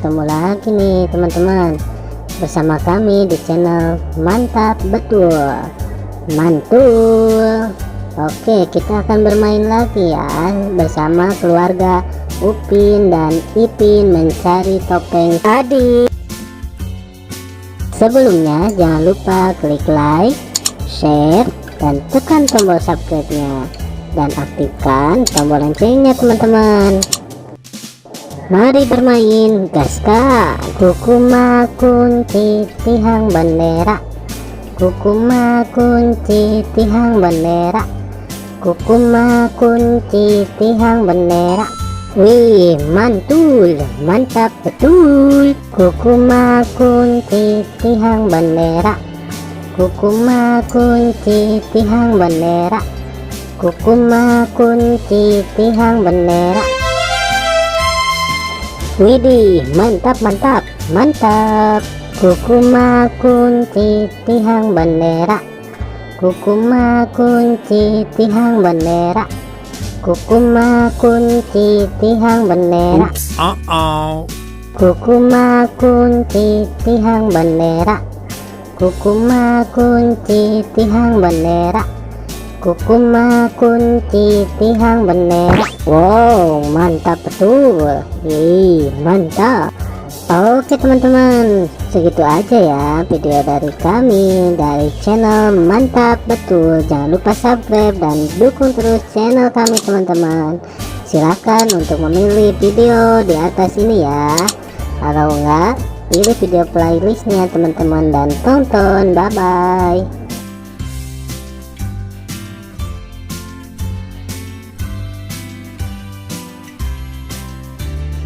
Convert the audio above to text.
ketemu lagi nih teman-teman bersama kami di channel Mantap Betul Mantul. Oke, kita akan bermain lagi ya bersama keluarga Upin dan Ipin mencari topeng tadi. Sebelumnya jangan lupa klik like, share, dan tekan tombol subscribe-nya dan aktifkan tombol loncengnya teman-teman. Mari bermain, gaska. Kukuma kunci tihang bendera, kukuma kunci tihang bendera, kukuma kunci tihang bendera. Wih, mantul, mantap betul. Kukuma kunci tihang bendera, kukuma kunci tihang bendera, kukuma kunci tihang bendera. Widih, mantap mantap mantap. Kukuma kunci tihang bendera, kukuma kunci tihang bendera, kukuma kunci tihang bendera. Kukuma kunci tihang bendera, kukuma kunci tihang bendera, kukuma kunci tihang bendera. Wow, mantap betul. Mantap. Oke teman-teman, segitu aja ya video dari kami dari channel Mantap Betul. Jangan lupa subscribe dan dukung terus channel kami teman-teman. Silahkan untuk memilih video di atas ini ya. Kalau enggak, pilih video playlistnya teman-teman dan tonton. Bye bye.